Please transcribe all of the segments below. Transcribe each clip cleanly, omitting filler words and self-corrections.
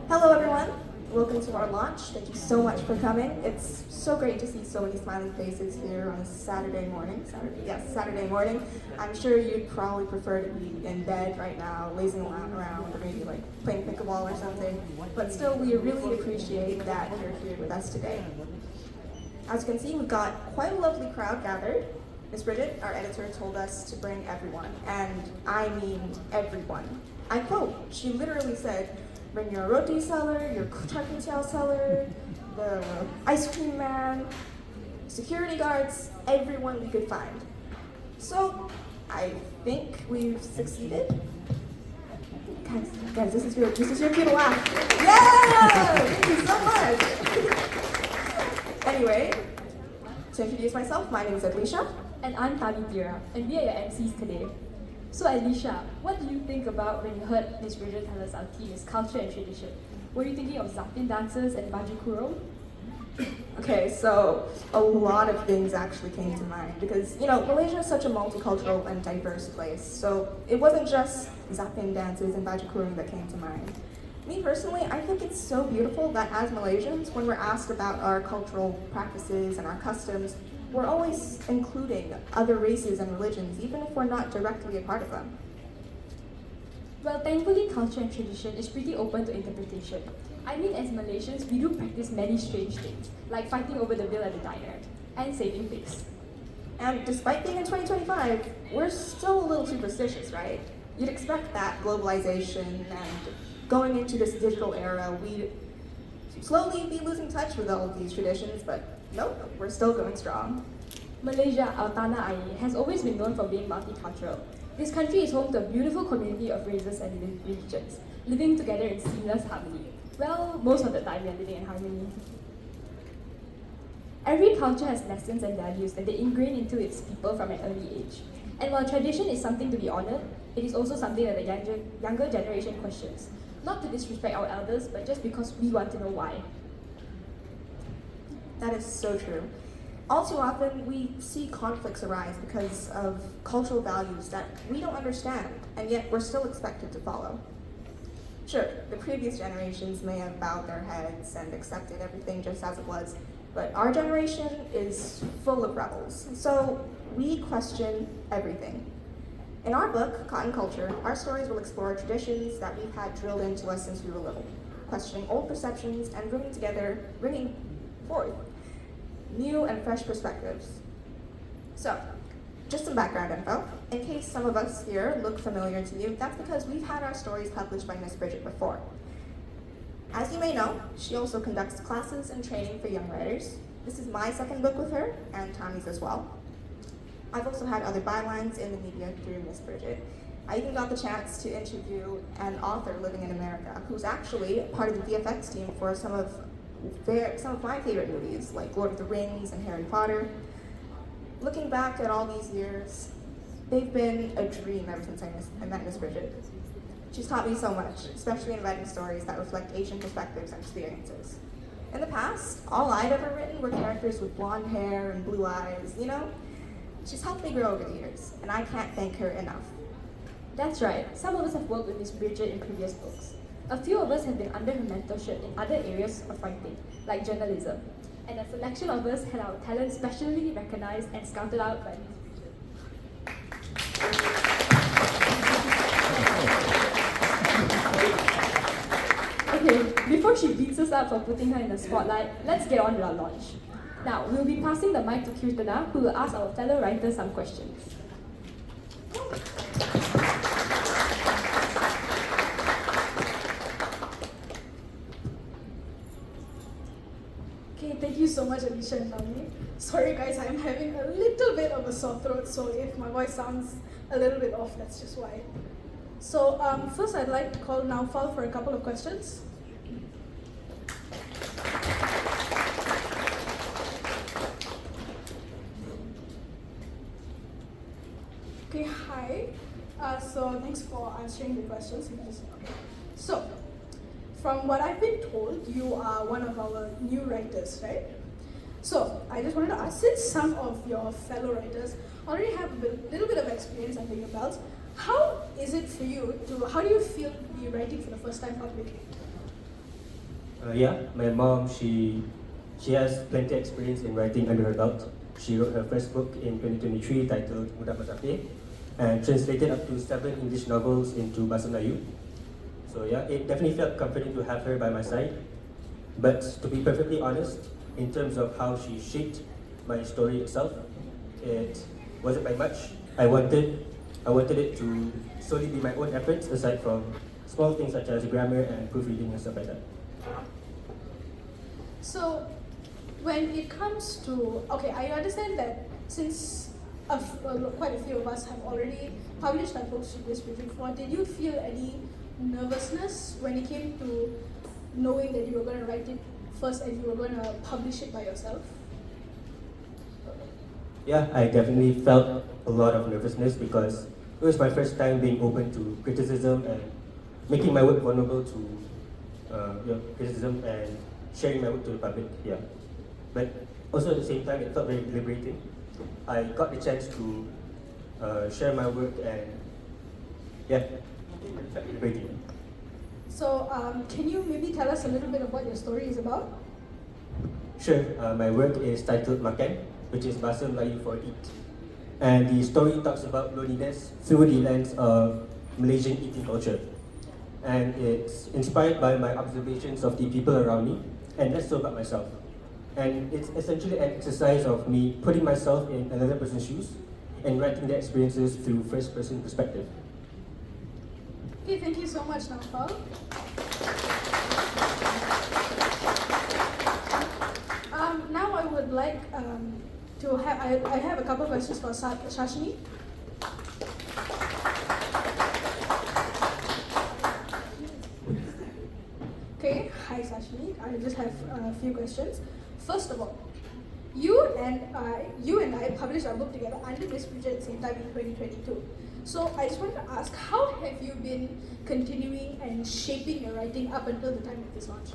Hello everyone, welcome to our launch. Thank you so much for coming. It's so great to see so many smiling faces here on a Saturday morning. Saturday morning. I'm sure you'd probably prefer to be in bed right now, lazing around, or maybe like playing pickleball or something. But still, we really appreciate that you're here with us today. As you can see, we've got quite a lovely crowd gathered. Ms. Bridget, our editor, told us to bring everyone, and I mean everyone. I quote, she literally said, bring your roti seller, your char kway teow seller, the ice cream man, security guards, everyone we could find. So I think we've succeeded. Guys, this is your cue to laugh. Yeah! Thank you so much. Anyway, to introduce myself, my name is Alicia. And I'm Tira, and we are your MCs today. So Alicia, what do you think about when you heard Ms. Bridget tell us our theme is culture and tradition? Were you thinking of Zapin dancers and baju kurung? Okay, so a lot of things actually came to mind because, Malaysia is such a multicultural and diverse place. So it wasn't just Zapin dances and baju kurung that came to mind. Me personally, I think it's so beautiful that as Malaysians, when we're asked about our cultural practices and our customs, we're always including other races and religions, even if we're not directly a part of them. Well, thankfully, culture and tradition is pretty open to interpretation. I mean, as Malaysians, we do practice many strange things, like fighting over the bill at the diner, and saving pigs. And despite being in 2025, we're still a little superstitious, right? You'd expect that globalization and going into this digital era, we'd slowly be losing touch with all of these traditions, but nope, we're still going strong. Malaysia, our tanah air, has always been known for being multicultural. This country is home to a beautiful community of races and religions, living together in seamless harmony. Well, most of the time we are living in harmony. Every culture has lessons and values that they ingrain into its people from an early age. And while tradition is something to be honored, it is also something that the younger generation questions. Not to disrespect our elders, but just because we want to know why. That is so true. All too often, we see conflicts arise because of cultural values that we don't understand, and yet we're still expected to follow. Sure, the previous generations may have bowed their heads and accepted everything just as it was, but our generation is full of rebels, so we question everything. In our book, Cotton Culture, our stories will explore traditions that we've had drilled into us since we were little, questioning old perceptions and bringing forth new and fresh perspectives. So, just some background info. In case some of us here look familiar to you, that's because we've had our stories published by Ms. Bridget before. As you may know, she also conducts classes and training for young writers. This is my second book with her, and Tommy's as well. I've also had other bylines in the media through Ms. Bridget. I even got the chance to interview an author living in America who's actually part of the VFX team for some of my favorite movies, like Lord of the Rings and Harry Potter. Looking back at all these years, they've been a dream ever since I met Ms. Bridget. She's taught me so much, especially in writing stories that reflect Asian perspectives and experiences. In the past, all I'd ever written were characters with blonde hair and blue eyes, She's helped me grow over the years, and I can't thank her enough. That's right, some of us have worked with Ms. Bridget in previous books. A few of us have been under her mentorship in other areas of writing, like journalism. And a selection of us had our talent specially recognized and scouted out by Ms. Bridget. Okay, before she beats us up for putting her in the spotlight, let's get on with our launch. Now, we'll be passing the mic to Kirtana, who will ask our fellow writers some questions. Okay, thank you so much, Alicia and Nami. Sorry guys, I'm having a little bit of a sore throat, so if my voice sounds a little bit off, that's just why. So first I'd like to call Naufal for a couple of questions. Okay, hi. So thanks for answering the questions. Okay. So, from what I've been told, you are one of our new writers, right? So, I just wanted to ask, since some of your fellow writers already have a little bit of experience under your belts, how is it for you how do you feel to be writing for the first time publicly? Yeah, my mom, she has plenty of experience in writing under her belt. She wrote her first book in 2023 titled Mudah Masafir and translated up to 7 English novels into Bahasa Melayu. So yeah, it definitely felt comforting to have her by my side. But to be perfectly honest, in terms of how she shaped my story itself, it wasn't by much. I wanted it to solely be my own efforts aside from small things such as grammar and proofreading and stuff like that. So, when it comes to, okay, I understand that since quite a few of us have already published our books to this before, did you feel any nervousness when it came to knowing that you were going to write it first and you were going to publish it by yourself? Yeah, I definitely felt a lot of nervousness because it was my first time being open to criticism and making my work vulnerable to criticism and sharing my work to the public. Yeah, but also at the same time, it felt very liberating. I got the chance to share my work and yeah, it felt liberating. So, can you maybe tell us a little bit of what your story is about? Sure, my work is titled Makan, which is Bahasa Melayu for eat. And the story talks about loneliness through the lens of Malaysian eating culture. And it's inspired by my observations of the people around me, and less so about myself. And it's essentially an exercise of me putting myself in another person's shoes and writing their experiences through first-person perspective. Okay, thank you so much, Naufal. Now I would like to have, I have a couple of questions for Shashini. Okay, hi Shashini. I just have a few questions. First of all, you and I published our book together under this project at the same time in 2022. So I just want to ask, how have you been continuing and shaping your writing up until the time of this launch?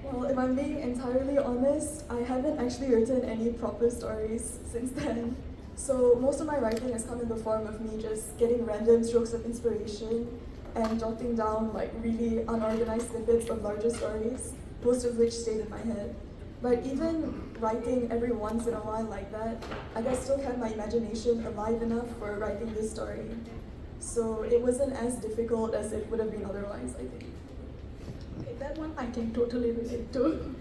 Well, if I'm being entirely honest, I haven't actually written any proper stories since then. So most of my writing has come in the form of me just getting random strokes of inspiration and jotting down like really unorganized snippets of larger stories, most of which stayed in my head. But even writing every once in a while like that, I still kept my imagination alive enough for writing this story. So it wasn't as difficult as it would have been otherwise, I think. Okay, that one I can totally relate to.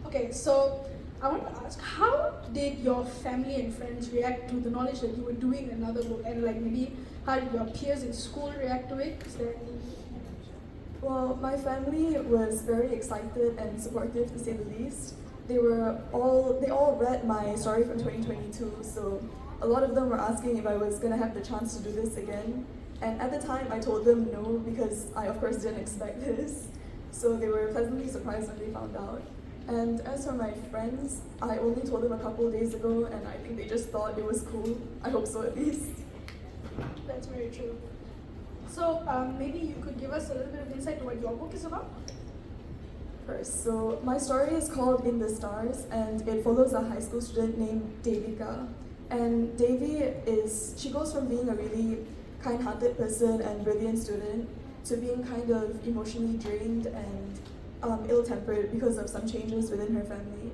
Okay, so I want to ask, how did your family and friends react to the knowledge that you were doing another book, and like maybe how did your peers in school react to it? Is there any? Well, my family was very excited and supportive to say the least. They all read my story from 2022, so a lot of them were asking if I was gonna have the chance to do this again. And at the time I told them no because I of course didn't expect this. So they were pleasantly surprised when they found out. And as for my friends, I only told them a couple of days ago and I think they just thought it was cool. I hope so at least. That's very true. So maybe you could give us a little bit of insight to what your book is about? First, so my story is called In the Stars and it follows a high school student named Devika. And she goes from being a really kind-hearted person and brilliant student to being kind of emotionally drained and ill-tempered because of some changes within her family.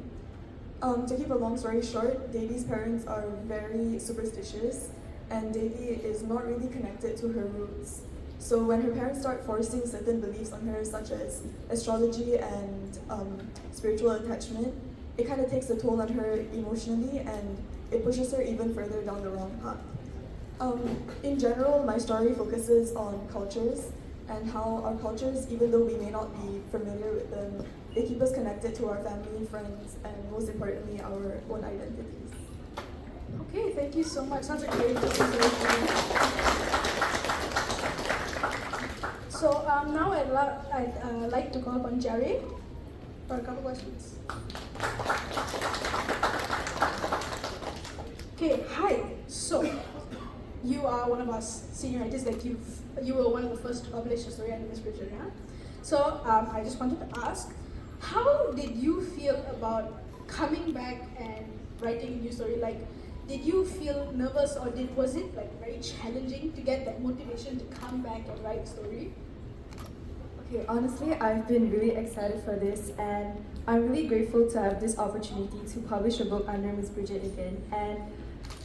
To keep a long story short, Devi's parents are very superstitious and Devi is not really connected to her roots. So when her parents start forcing certain beliefs on her, such as astrology and spiritual attachment, it kind of takes a toll on her emotionally and it pushes her even further down the wrong path. In general, my story focuses on cultures and how our cultures, even though we may not be familiar with them, they keep us connected to our family and friends and most importantly, our own identities. Okay, thank you so much. Such a great presentation. So now I'd like to call upon Jerry for a couple questions. Okay, hi. So you are one of us senior writers. Like you were one of the first to publish a story under this project, yeah? So I just wanted to ask, how did you feel about coming back and writing a new story? Like, did you feel nervous or was it like very challenging to get that motivation to come back and write a story? Okay, honestly, I've been really excited for this, and I'm really grateful to have this opportunity to publish a book under Miss Bridget again. And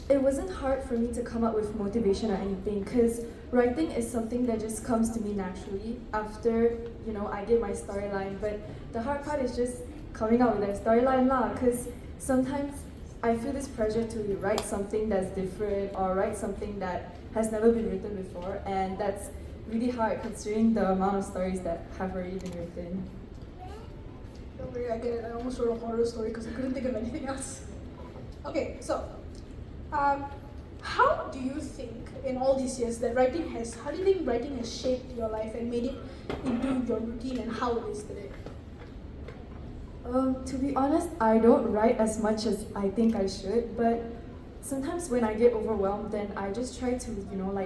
it wasn't hard for me to come up with motivation or anything, because writing is something that just comes to me naturally after, I get my storyline. But the hard part is just coming up with that storyline lah, because sometimes I feel this pressure to write something that's different or write something that has never been written before, and that's really hard considering the amount of stories that have already been written. Don't worry, I get it. I almost wrote a horror story because I couldn't think of anything else. Okay, so how do you think in all these years that how do you think writing has shaped your life and made it into your routine and how it is today? To be honest, I don't write as much as I think I should, but sometimes when I get overwhelmed, then I just try to,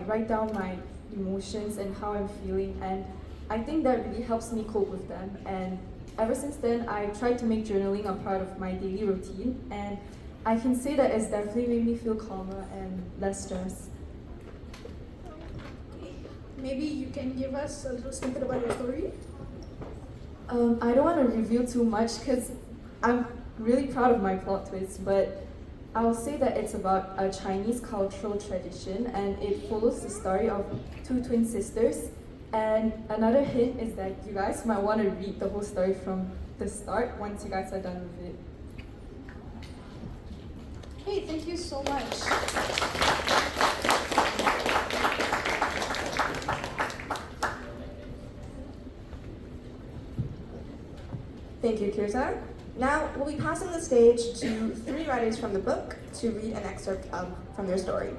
write down my emotions and how I'm feeling, and I think that really helps me cope with them. And ever since then, I tried to make journaling a part of my daily routine, and I can say that it's definitely made me feel calmer and less stressed. Maybe you can give us a little snippet about your story? I don't want to reveal too much because I'm really proud of my plot twist, but I'll say that it's about a Chinese cultural tradition, and it follows the story of two twin sisters. And another hint is that you guys might want to read the whole story from the start once you guys are done with it. Hey, thank you so much. Thank you, Kirsa. Now, we'll be passing the stage to three writers from the book to read an excerpt from their story.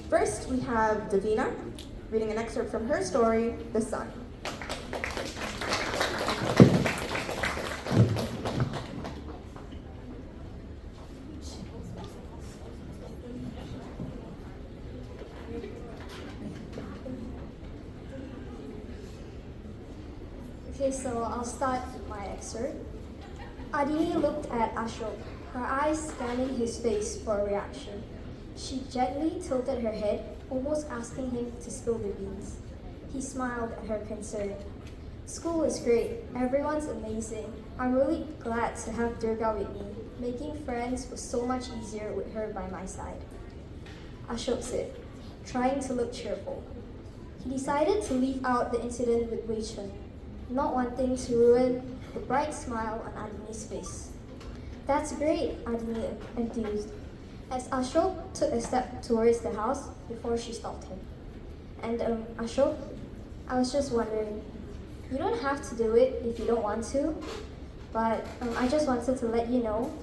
First, we have Davina, reading an excerpt from her story, The Sun. Okay, so I'll start my excerpt. Adini looked at Ashok, her eyes scanning his face for a reaction. She gently tilted her head, almost asking him to spill the beans. He smiled at her concern. School is great. Everyone's amazing. I'm really glad to have Durga with me. Making friends was so much easier with her by my side. Ashok said, trying to look cheerful. He decided to leave out the incident with Wei Chen, not wanting to ruin the bright smile on Adini's face. That's great, Adini enthused, as Ashok took a step towards the house before she stopped him. And Ashok, I was just wondering, you don't have to do it if you don't want to, but I just wanted to let you know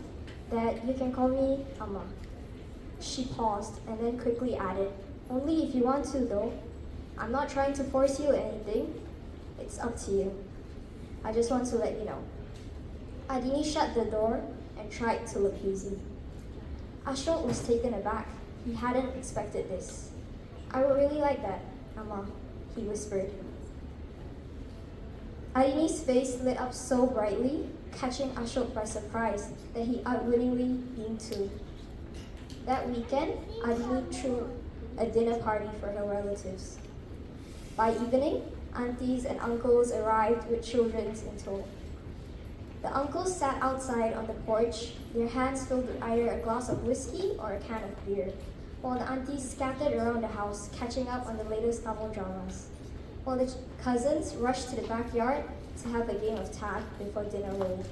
that you can call me Amma. She paused and then quickly added, only if you want to though. I'm not trying to force you or anything. It's up to you. I just want to let you know. Adini shut the door and tried to look hazy. Ashok was taken aback. He hadn't expected this. I would really like that, Amma, he whispered. Adini's face lit up so brightly, catching Ashok by surprise that he unwittingly beamed too. That weekend, Adini threw a dinner party for her relatives. By evening, aunties and uncles arrived with children in tow. The uncles sat outside on the porch, their hands filled with either a glass of whiskey or a can of beer, while the aunties scattered around the house, catching up on the latest Tamil dramas, while the cousins rushed to the backyard to have a game of tag before dinner rolled.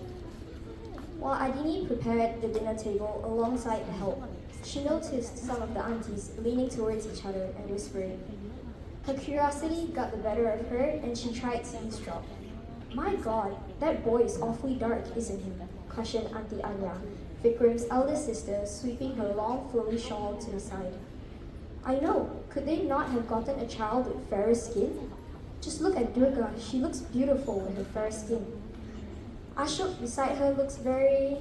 While Adini prepared the dinner table alongside the help, she noticed some of the aunties leaning towards each other and whispering. Her curiosity got the better of her and she tried to eavesdrop. My God, that boy is awfully dark, isn't he? Cautioned Auntie Anya, Vikram's eldest sister, sweeping her long flowy shawl to the side. I know, could they not have gotten a child with fairer skin? Just look at Durga, she looks beautiful with her fair skin. Ashok beside her looks very...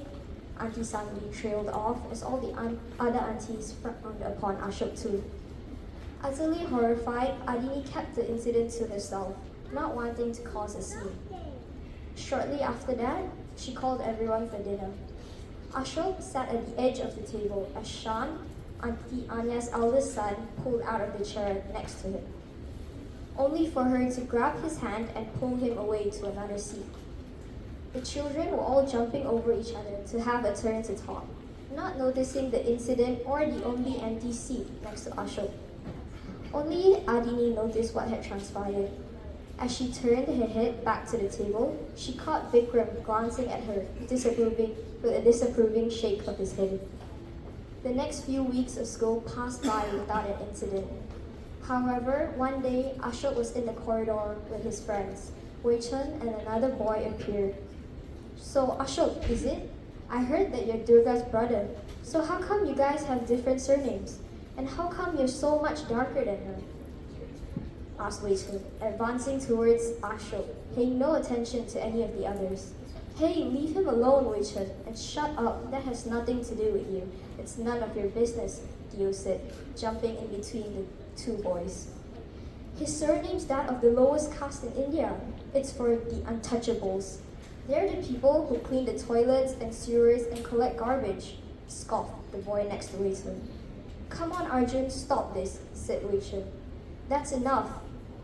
Auntie Sandy trailed off as all the other aunties frowned upon Ashok too. Utterly horrified, Adini kept the incident to herself, not wanting to cause a scene. Shortly after that, she called everyone for dinner. Ashok sat at the edge of the table as Shan, Auntie Anya's eldest son, pulled out of the chair next to him. only for her to grab his hand and pull him away to another seat. The children were all jumping over each other to have a turn to talk, not noticing the incident or the only empty seat next to Ashok. Only Adini noticed what had transpired. As she turned her head back to the table, she caught Vikram glancing at her with a disapproving shake of his head. The next few weeks of school passed by without an incident. However, one day, Ashok was in the corridor with his friends. Wei Chen and another boy appeared. So, Ashok, is it? I heard that you're Durga's brother. So how come you guys have different surnames? And how come you're so much darker than her? Asked Wei Chen, advancing towards Ashok, paying no attention to any of the others. Hey, leave him alone, Wei Chen, and shut up. That has nothing to do with you. It's none of your business, Dio said, jumping in between the two boys. His surname's that of the lowest caste in India. It's for the untouchables. They're the people who clean the toilets and sewers and collect garbage, scoffed the boy next to Wei Chen. Come on, Arjun, stop this, said Wei Chen. That's enough.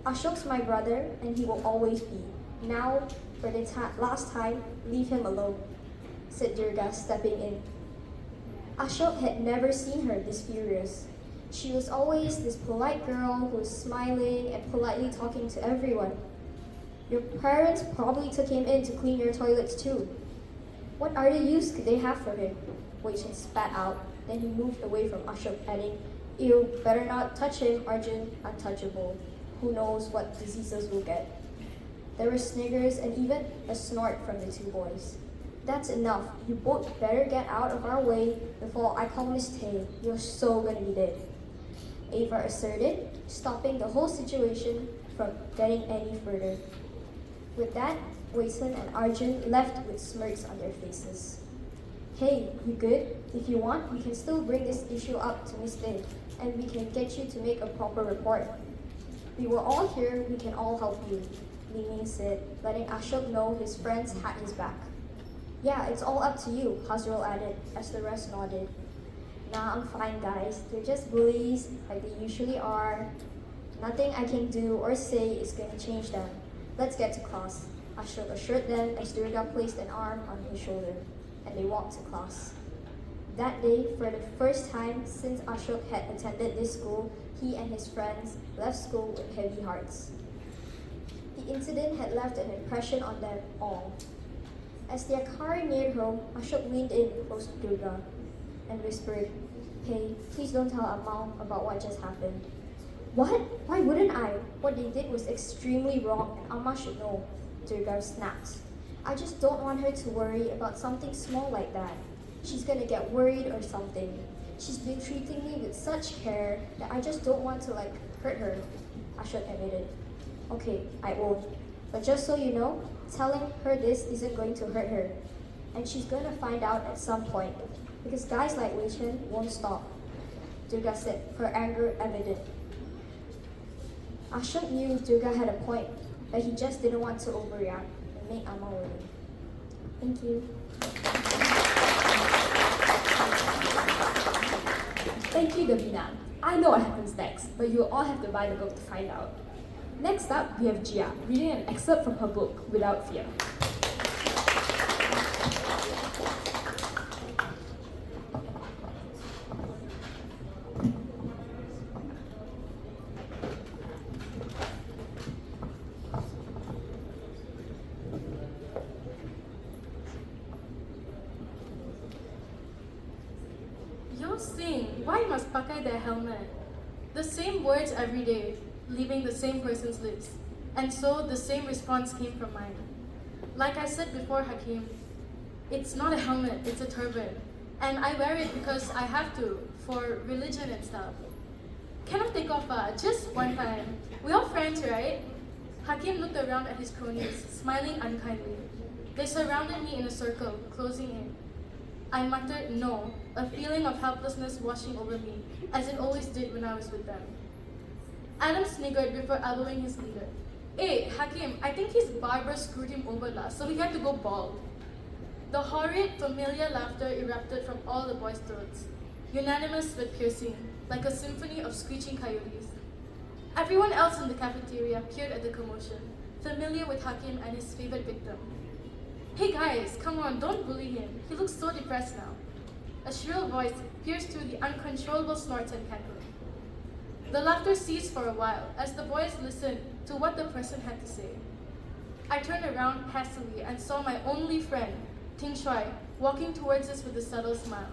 Ashok's my brother, and he will always be. Now, for the last time, leave him alone, said Durga, stepping in. Ashok had never seen her this furious. She was always this polite girl who was smiling and politely talking to everyone. Your parents probably took him in to clean your toilets too. What other use could they have for him? Wei Chen spat out. Then he moved away from Ashok, adding, Ew, better not touch him, Arjun, untouchable. Who knows what diseases we'll get. There were sniggers and even a snort from the two boys. That's enough. You both better get out of our way before I call Miss Tay. You're so gonna be dead. Ava asserted, stopping the whole situation from getting any further. With that, Wei Chen and Arjun left with smirks on their faces. Hey, you good? If you want, we can still bring this issue up to Miss Tay, and we can get you to make a proper report. We were all here, we can all help you, Li Ming said, letting Ashok know his friends had his back. Yeah, it's all up to you, Hazrul added, as the rest nodded. Nah, I'm fine, guys. They're just bullies, like they usually are. Nothing I can do or say is gonna change them. Let's get to class, Ashok assured them as Durga placed an arm on his shoulder, and they walked to class. That day, for the first time since Ashok had attended this school, he and his friends left school with heavy hearts. The incident had left an impression on them all. As their car neared home, Ashok leaned in close to Durga and whispered, Hey, please don't tell Amal about what just happened. What? Why wouldn't I? What they did was extremely wrong and Amma should know, Durga snapped. I just don't want her to worry about something small like that. She's gonna get worried or something. She's been treating me with such care that I just don't want to hurt her, Ashok admitted. Okay, I won't. But just so you know, telling her this isn't going to hurt her. And she's gonna find out at some point. Because guys like Wei Chen won't stop, Durga said, her anger evident. Ashok knew Durga had a point, but he just didn't want to overreact and make Amma worry. Thank you. Thank you, Davina. I know what happens next, but you'll all have to buy the book to find out. Next up, we have Jia, reading an excerpt from her book, Without Fear. You're saying, why must pakai their helmet? The same words every day, leaving the same person's lips. And so the same response came from mine. Like I said before, Hakim, it's not a helmet, it's a turban. And I wear it because I have to, for religion and stuff. Cannot take off, just one time. We all friends, right? Hakim looked around at his cronies, smiling unkindly. They surrounded me in a circle, closing in. I muttered no, a feeling of helplessness washing over me, as it always did when I was with them. Adam sniggered before elbowing his leader. Hey, Hakim, I think his barber screwed him over last, so he had to go bald. The horrid, familiar laughter erupted from all the boys' throats, unanimous but piercing, like a symphony of screeching coyotes. Everyone else in the cafeteria peered at the commotion, familiar with Hakim and his favorite victim. Hey guys, come on, don't bully him. He looks so depressed now. A shrill voice pierced through the uncontrollable snorts and cackling. The laughter ceased for a while as the boys listened to what the person had to say. I turned around hastily and saw my only friend, Ting Shuai, walking towards us with a subtle smile.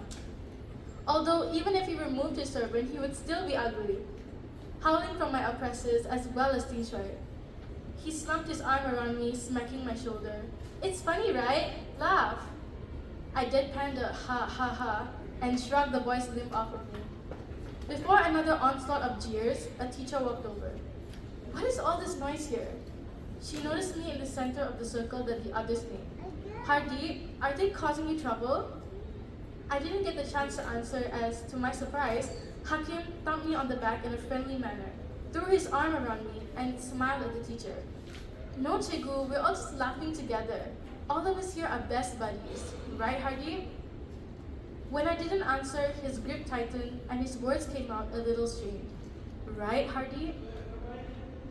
Although even if he removed his turban, he would still be ugly, howling from my oppressors as well as Ting Shuai. He slumped his arm around me, smacking my shoulder. It's funny, right? Laugh. I deadpanned a ha ha ha and shrugged the boy's limb off of me. Before another onslaught of jeers, a teacher walked over. What is all this noise here? She noticed me in the center of the circle that the others made. Hardeep, are they causing you trouble? I didn't get the chance to answer as, to my surprise, Hakim thumped me on the back in a friendly manner, threw his arm around me, and smiled at the teacher. No, Chegu, we're all just laughing together. All of us here are best buddies. Right, Hardeep? When I didn't answer, his grip tightened and his words came out a little strained. Right, Hardeep?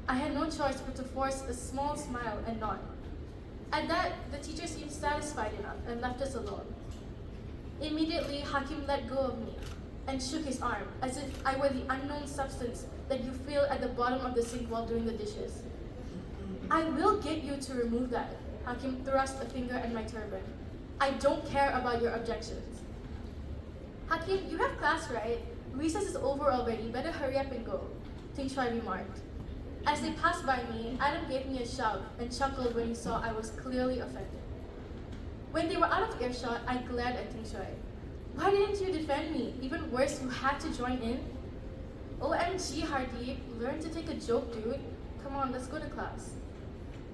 I had no choice but to force a small smile and nod. At that, the teacher seemed satisfied enough and left us alone. Immediately, Hakim let go of me and shook his arm as if I were the unknown substance that you feel at the bottom of the sink while doing the dishes. I will get you to remove that. Hakim thrust a finger at my turban. I don't care about your objections. Hakim, you have class, right? Recess is over already. Better hurry up and go, Ting Shuai remarked. As they passed by me, Adam gave me a shove and chuckled when he saw I was clearly offended. When they were out of earshot, I glared at Ting Shuai. Why didn't you defend me? Even worse, you had to join in? OMG, Hardeep, learn to take a joke, dude. Come on, let's go to class.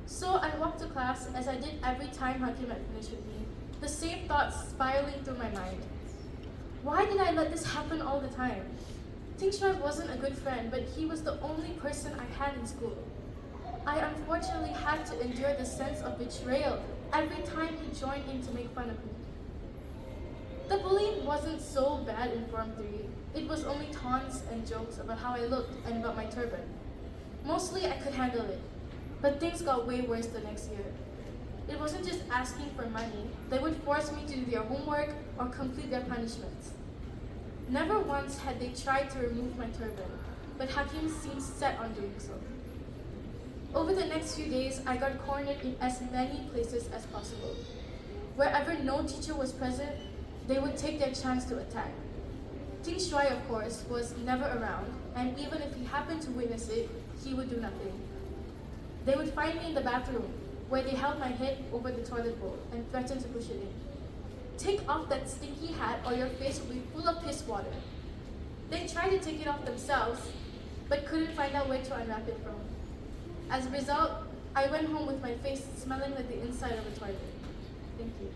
So I walked to class as I did every time Hakim had finished with me, the same thoughts spiraling through my mind. Why did I let this happen all the time? Ting Shuai wasn't a good friend, but he was the only person I had in school. I unfortunately had to endure the sense of betrayal every time he joined in to make fun of me. The bullying wasn't so bad in Form 3. It was only taunts and jokes about how I looked and about my turban. Mostly I could handle it, but things got way worse the next year. It wasn't just asking for money. They would force me to do their homework or complete their punishments. Never once had they tried to remove my turban, but Hakim seemed set on doing so. Over the next few days, I got cornered in as many places as possible. Wherever no teacher was present, they would take their chance to attack. Ting Shuai, of course, was never around, and even if he happened to witness it, he would do nothing. They would find me in the bathroom, where they held my head over the toilet bowl and threatened to push it in. Take off that stinky hat or your face will be full of piss water. They tried to take it off themselves, but couldn't find out where to unwrap it from. As a result, I went home with my face smelling like the inside of a toilet. Thank you.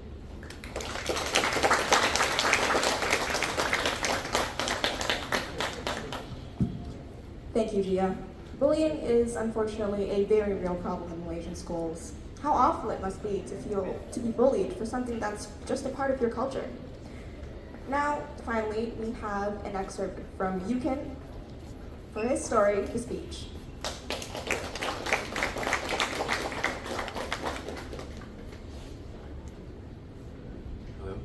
Thank you, Gia. Bullying is unfortunately a very real problem in Malaysian schools. How awful it must be to be bullied for something that's just a part of your culture. Now, finally, we have an excerpt from Yukin for his story, The Speech. Hello.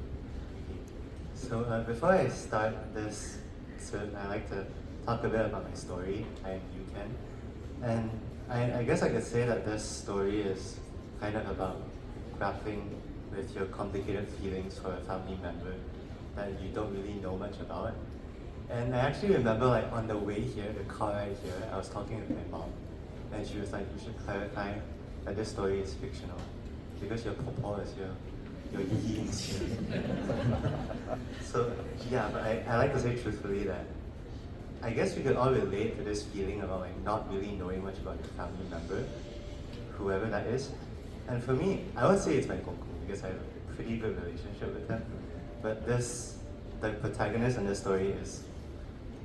So before I start this, I'd like to talk a bit about my story. I am Yukin, and I guess I could say that this story is kind of about grappling with your complicated feelings for a family member that you don't really know much about. And I actually remember, like, on the way here, the car ride here, I was talking with my mom, and she was like, you should clarify that this story is fictional, because your pawpaw is your yi is here. So yeah, but I like to say truthfully that I guess we could all relate to this feeling about like not really knowing much about your family member, whoever that is. And for me, I would say it's my koku because I have a pretty good relationship with them. But the protagonist in this story is,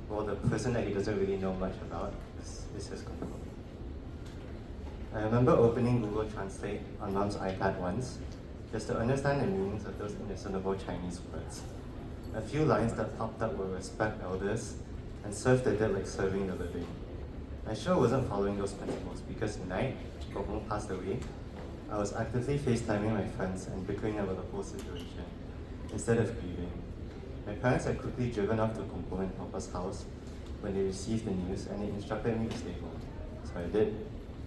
well, the person that he doesn't really know much about is his koku. I remember opening Google Translate on Mom's iPad once, just to understand the meanings of those indiscernible Chinese words. A few lines that popped up were respect elders and serve the dead like serving the living. I sure wasn't following those principles because the night Gong passed away, I was actively FaceTiming my friends and bickering about the whole situation instead of grieving. My parents had quickly driven off to Gong and Papa's house when they received the news and they instructed me to stay home. So I did,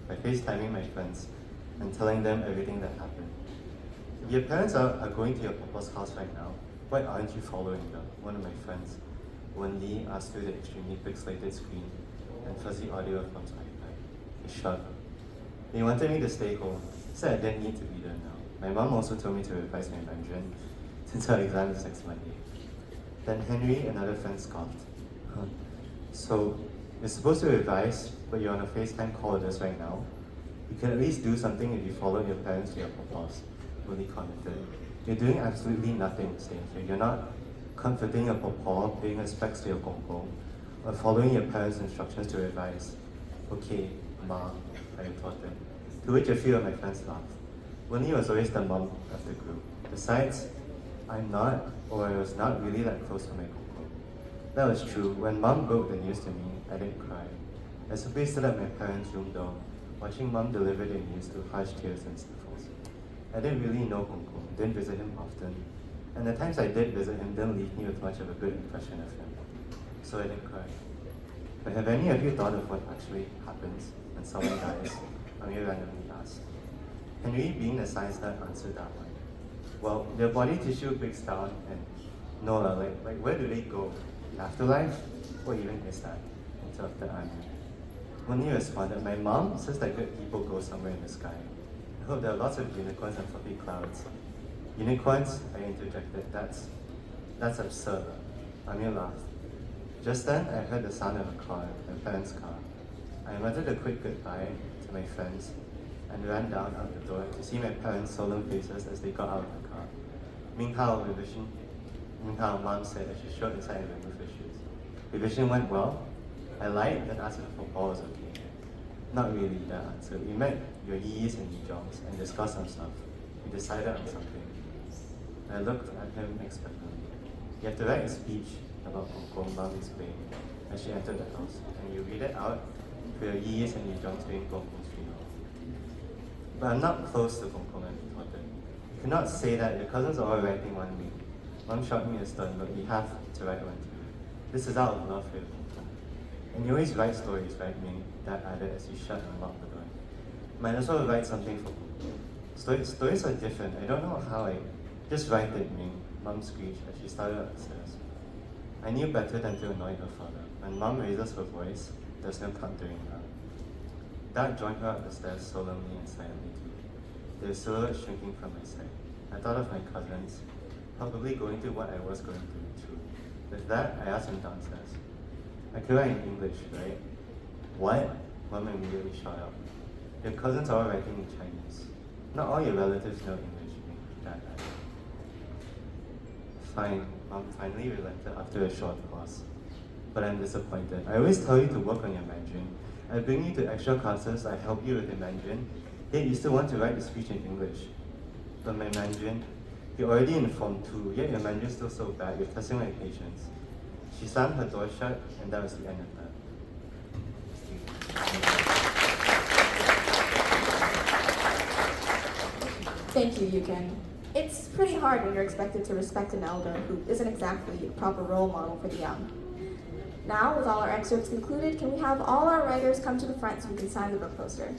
by FaceTiming my friends and telling them everything that happened. If your parents are going to your Papa's house right now, why aren't you following them? One of my friends, Wen Li, asked through the extremely pixelated screen and fuzzy audio of Mom's iPad. I shrugged. They wanted me to stay home, said I didn't need to be there now. My mom also told me to revise my Mandarin since our exam is next Monday. Then Henry, another friend, scoffed. Huh. So, you're supposed to revise, but you're on a FaceTime call with us right now? You can at least do something if you follow your parents to your Papa's, Willie commented. You're doing absolutely nothing, staying here. You're not comforting your Papa, paying respects to your Gong, or following your parents' instructions to revise. Okay, Ma, I retorted, to which a few of my friends laughed. Winnie was always the mom of the group. Besides, I'm not, or I was not really that close to my Gong. That was true. When Mom broke the news to me, I didn't cry. I simply stood at my parents' room door, watching Mom deliver the news through harsh tears and sniffles. I didn't really know Gong, didn't visit him often, and the times I did visit him didn't leave me with much of a good impression of him. So I didn't cry. But have any of you thought of what actually happens when someone dies? Amir randomly asked. Henry, being the science nerd, answered that one. Well, their body tissue breaks down and no, like where do they go? The afterlife? What even is that? Interrupted Amir. When he responded, my mom says that good people go somewhere in the sky. I hope there are lots of unicorns and fluffy clouds. Unicorns? I interjected. That's absurd. Amir laughed. Just then, I heard the sound of a car, my parents' car. I muttered a quick goodbye to my friends and ran down out the door to see my parents' solemn faces as they got out of the car. Meanwhile, Mom said that she showed inside and removed her shoes. Revision went well. I lied, then asked if Paul was okay. Not really, Dad answered. We met your Yis and Yijongs and discussed some stuff. We decided on something. I looked at him expectantly. You have to write a speech about Hong Kong, Mom explained as she entered the house, and you read it out for your Yis and Yijongs during Hong Kong's funeral. But I'm not close to Hong Kong, I retorted. You cannot say that, your cousins are all writing one week. Mom shot me a stern, but we have to write one too. This is out of love for Hong Kong. And you always write stories, right, Ming? Dad added as he shut and locked the door. Might as well write something for Hong Kong. Stories are different. I don't know how I just write it, Ming. Mom screeched as she started up the stairs. I knew better than to annoy her father. When Mom raises her voice, there's no countering her. Dad joined her up the stairs solemnly and silently too. Their silhouette shrinking from my sight. I thought of my cousins, probably going through what I was going through too. With that, I asked him downstairs. I could write in English, right? What? Mom immediately shot up. Your cousins are all writing in Chinese. Not all your relatives know English, Dad added. Fine, Mom finally relented after a short pause. But I'm disappointed. I always tell you to work on your Mandarin. I bring you to extra classes, I help you with your Mandarin, yet you still want to write the speech in English. But my Mandarin, you're already in Form 2, yet your Mandarin's still so bad, you're testing my patience. She slammed her door shut, and that was the end of that. Thank you, Yuken. It's pretty hard when you're expected to respect an elder who isn't exactly a proper role model for the young. Now, with all our excerpts concluded, can we have all our writers come to the front so we can sign the book poster?